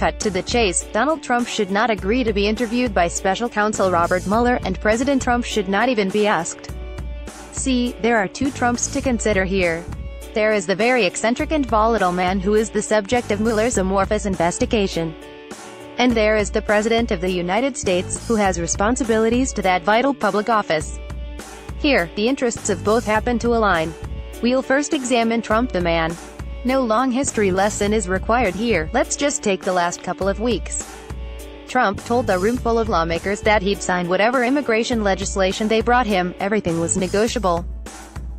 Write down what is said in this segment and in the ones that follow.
cut to the chase, Donald Trump should not agree to be interviewed by special counsel Robert Mueller, and President Trump should not even be asked. See, there are two Trumps to consider here. There is the very eccentric and volatile man who is the subject of Mueller's amorphous investigation. And there is the President of the United States, who has responsibilities to that vital public office. Here, the interests of both happen to align. We'll first examine Trump the man. No long history lesson is required here, let's just take the last couple of weeks. Trump told a room full of lawmakers that he'd sign whatever immigration legislation they brought him, everything was negotiable.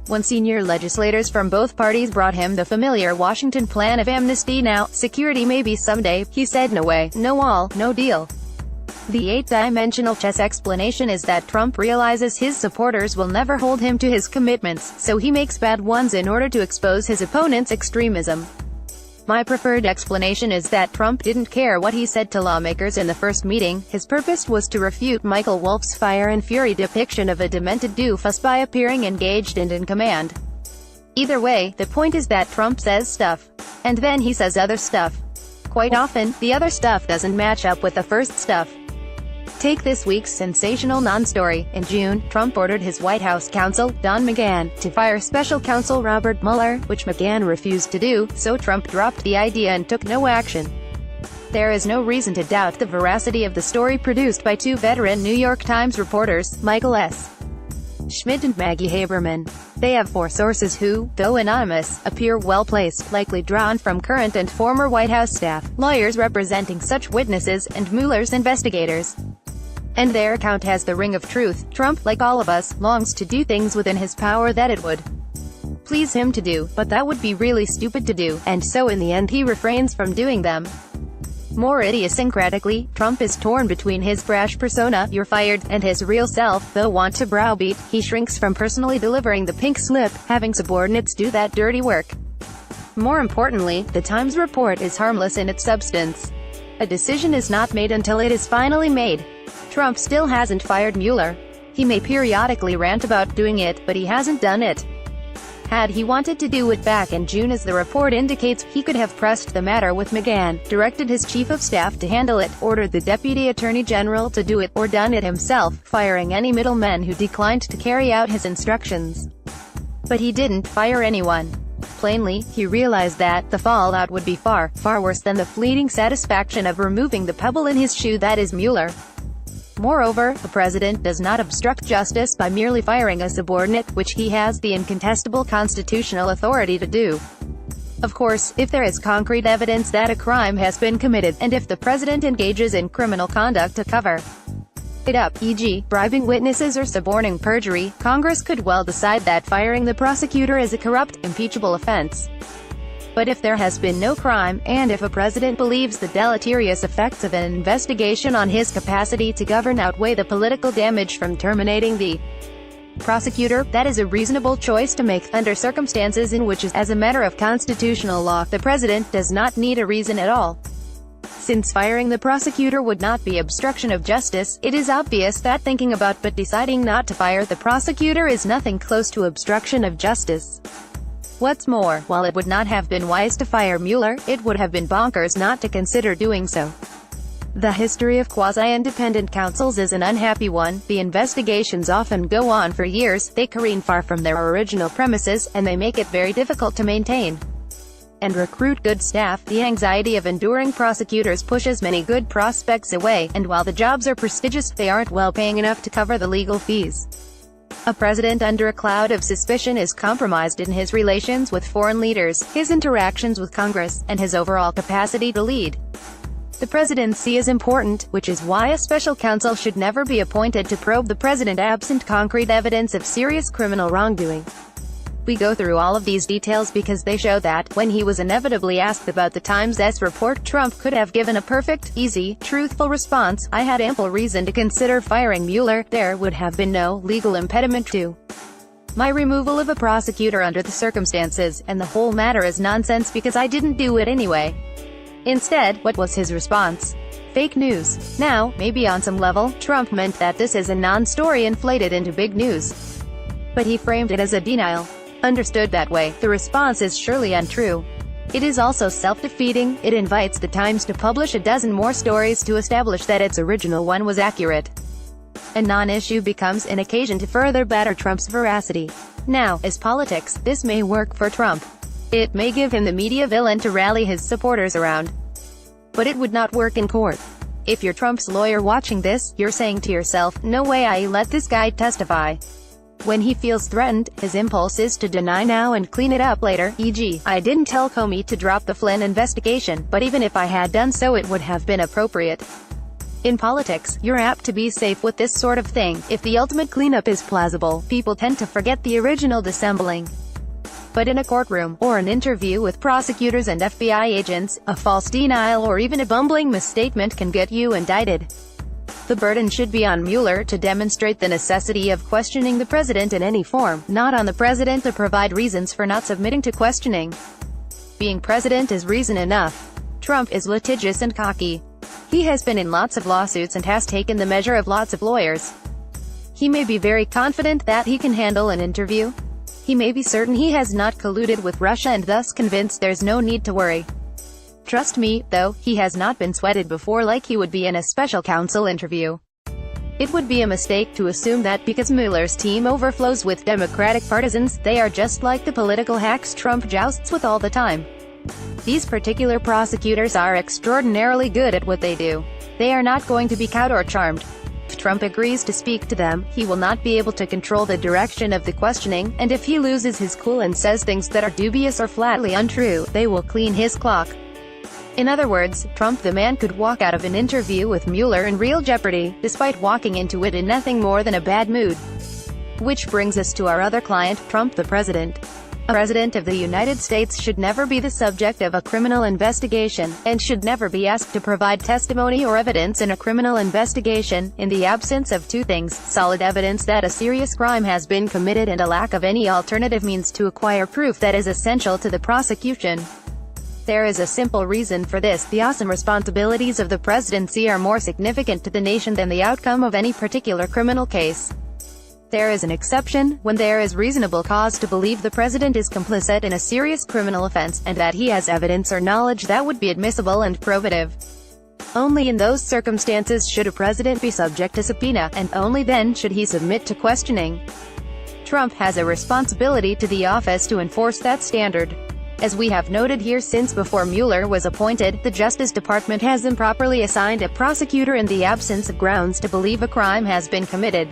When senior legislators from both parties brought him the familiar Washington plan of amnesty now, security maybe someday, he said no way, no wall, no deal. The eight-dimensional chess explanation is that Trump realizes his supporters will never hold him to his commitments, so he makes bad ones in order to expose his opponent's extremism. My preferred explanation is that Trump didn't care what he said to lawmakers in the first meeting. His purpose was to refute Michael Wolff's fire and fury depiction of a demented doofus by appearing engaged and in command. Either way, the point is that Trump says stuff. And then he says other stuff. Quite often, the other stuff doesn't match up with the first stuff. Take this week's sensational non-story. In June, Trump ordered his White House counsel, Don McGahn, to fire special counsel Robert Mueller, which McGahn refused to do, so Trump dropped the idea and took no action. There is no reason to doubt the veracity of the story produced by two veteran New York Times reporters, Michael S. Schmidt and Maggie Haberman. They have four sources who, though anonymous, appear well-placed, likely drawn from current and former White House staff, lawyers representing such witnesses, and Mueller's investigators. And their account has the ring of truth. Trump, like all of us, longs to do things within his power that it would please him to do, but that would be really stupid to do, and so in the end he refrains from doing them. More idiosyncratically, Trump is torn between his brash persona, "you're fired," and his real self, though want to browbeat, he shrinks from personally delivering the pink slip, having subordinates do that dirty work. More importantly, the Times report is harmless in its substance. A decision is not made until it is finally made. Trump still hasn't fired Mueller. He may periodically rant about doing it, but he hasn't done it. Had he wanted to do it back in June, as the report indicates, he could have pressed the matter with McGahn, directed his chief of staff to handle it, ordered the deputy attorney general to do it, or done it himself, firing any middlemen who declined to carry out his instructions. But he didn't fire anyone. Plainly, he realized that the fallout would be far, far worse than the fleeting satisfaction of removing the pebble in his shoe that is Mueller. Moreover, a president does not obstruct justice by merely firing a subordinate, which he has the incontestable constitutional authority to do. Of course, if there is concrete evidence that a crime has been committed, and if the president engages in criminal conduct to cover it up, e.g., bribing witnesses or suborning perjury, Congress could well decide that firing the prosecutor is a corrupt, impeachable offense. But if there has been no crime, and if a president believes the deleterious effects of an investigation on his capacity to govern outweigh the political damage from terminating the prosecutor, that is a reasonable choice to make, under circumstances in which, as a matter of constitutional law, the president does not need a reason at all. Since firing the prosecutor would not be obstruction of justice, it is obvious that thinking about but deciding not to fire the prosecutor is nothing close to obstruction of justice. What's more, while it would not have been wise to fire Mueller, it would have been bonkers not to consider doing so. The history of quasi-independent counsels is an unhappy one. The investigations often go on for years, they careen far from their original premises, and they make it very difficult to maintain and recruit good staff. The anxiety of enduring prosecutors pushes many good prospects away, and while the jobs are prestigious, they aren't well paying enough to cover the legal fees. A president under a cloud of suspicion is compromised in his relations with foreign leaders, his interactions with Congress, and his overall capacity to lead. The presidency is important, which is why a special counsel should never be appointed to probe the president absent concrete evidence of serious criminal wrongdoing. We go through all of these details because they show that, when he was inevitably asked about the Times' report, Trump could have given a perfect, easy, truthful response: "I had ample reason to consider firing Mueller. There would have been no legal impediment to my removal of a prosecutor under the circumstances, and the whole matter is nonsense because I didn't do it anyway." Instead, what was his response? Fake news. Now, maybe on some level, Trump meant that this is a non-story inflated into big news. But he framed it as a denial. Understood that way, the response is surely untrue. It is also self-defeating. It invites the Times to publish a dozen more stories to establish that its original one was accurate. A non-issue becomes an occasion to further batter Trump's veracity. Now, as politics, this may work for Trump. It may give him the media villain to rally his supporters around. But it would not work in court. If you're Trump's lawyer watching this, you're saying to yourself, no way I let this guy testify. When he feels threatened, his impulse is to deny now and clean it up later, e.g., I didn't tell Comey to drop the Flynn investigation, but even if I had done so it would have been appropriate. In politics, you're apt to be safe with this sort of thing. If the ultimate cleanup is plausible, people tend to forget the original dissembling. But in a courtroom, or an interview with prosecutors and FBI agents, a false denial or even a bumbling misstatement can get you indicted. The burden should be on Mueller to demonstrate the necessity of questioning the president in any form, not on the president to provide reasons for not submitting to questioning. Being president is reason enough. Trump is litigious and cocky. He has been in lots of lawsuits and has taken the measure of lots of lawyers. He may be very confident that he can handle an interview. He may be certain he has not colluded with Russia and thus convinced there's no need to worry. Trust me, though, he has not been sweated before like he would be in a special counsel interview. It would be a mistake to assume that because Mueller's team overflows with Democratic partisans, they are just like the political hacks Trump jousts with all the time. These particular prosecutors are extraordinarily good at what they do. They are not going to be cowed or charmed. If Trump agrees to speak to them, he will not be able to control the direction of the questioning, and if he loses his cool and says things that are dubious or flatly untrue, they will clean his clock. In other words, Trump the man could walk out of an interview with Mueller in real jeopardy, despite walking into it in nothing more than a bad mood. Which brings us to our other client, Trump the president. A president of the United States should never be the subject of a criminal investigation, and should never be asked to provide testimony or evidence in a criminal investigation, in the absence of two things: solid evidence that a serious crime has been committed and a lack of any alternative means to acquire proof that is essential to the prosecution. There is a simple reason for this: the awesome responsibilities of the presidency are more significant to the nation than the outcome of any particular criminal case. There is an exception, when there is reasonable cause to believe the president is complicit in a serious criminal offense, and that he has evidence or knowledge that would be admissible and probative. Only in those circumstances should a president be subject to subpoena, and only then should he submit to questioning. Trump has a responsibility to the office to enforce that standard. As we have noted here, since before Mueller was appointed, the Justice Department has improperly assigned a prosecutor in the absence of grounds to believe a crime has been committed.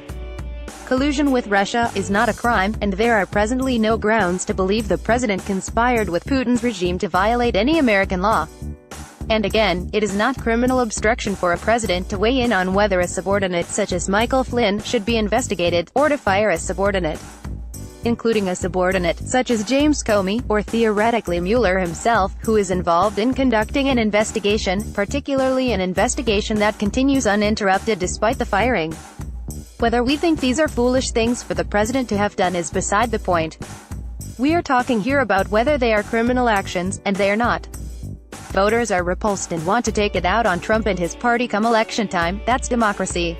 Collusion with Russia is not a crime, and there are presently no grounds to believe the president conspired with Putin's regime to violate any American law. And again, it is not criminal obstruction for a president to weigh in on whether a subordinate such as Michael Flynn should be investigated, or to fire a subordinate, including a subordinate such as James Comey, or theoretically Mueller himself, who is involved in conducting an investigation, particularly an investigation that continues uninterrupted despite the firing. Whether we think these are foolish things for the president to have done is beside the point. We are talking here about whether they are criminal actions, and they are not. Voters are repulsed and want to take it out on Trump and his party come election time. That's democracy.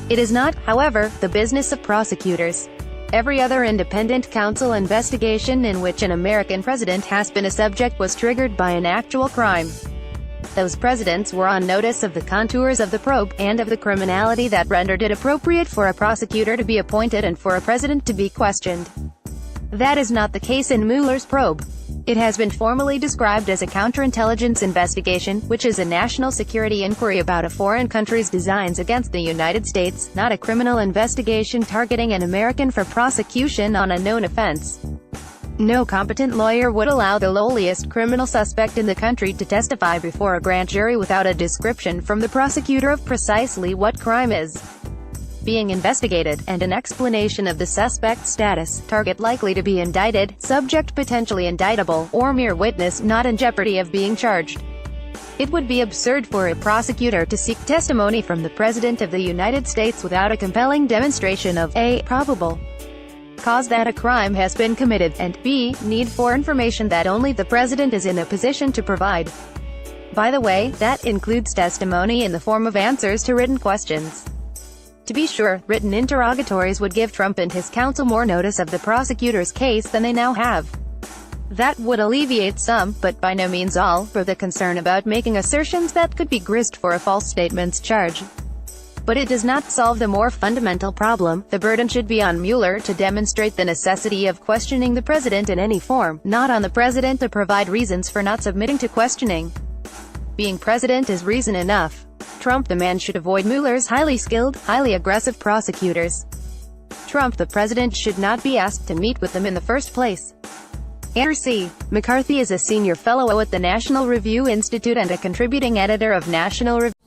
It is not, however, the business of prosecutors. Every other independent counsel investigation in which an American president has been a subject was triggered by an actual crime. Those presidents were on notice of the contours of the probe, and of the criminality that rendered it appropriate for a prosecutor to be appointed and for a president to be questioned. That is not the case in Mueller's probe. It has been formally described as a counterintelligence investigation, which is a national security inquiry about a foreign country's designs against the United States, not a criminal investigation targeting an American for prosecution on a known offense. No competent lawyer would allow the lowliest criminal suspect in the country to testify before a grand jury without a description from the prosecutor of precisely what crime is being investigated, and an explanation of the suspect's status, target likely to be indicted, subject potentially indictable, or mere witness not in jeopardy of being charged. It would be absurd for a prosecutor to seek testimony from the President of the United States without a compelling demonstration of a probable cause that a crime has been committed, and b. need for information that only the president is in a position to provide. By the way, that includes testimony in the form of answers to written questions. To be sure, written interrogatories would give Trump and his counsel more notice of the prosecutor's case than they now have. That would alleviate some, but by no means all, of the concern about making assertions that could be grist for a false statements charge. But it does not solve the more fundamental problem. The burden should be on Mueller to demonstrate the necessity of questioning the president in any form, not on the president to provide reasons for not submitting to questioning. Being president is reason enough. Trump the man should avoid Mueller's highly skilled, highly aggressive prosecutors. Trump the president should not be asked to meet with them in the first place. Andrew C. McCarthy is a senior fellow at the National Review Institute and a contributing editor of National Review.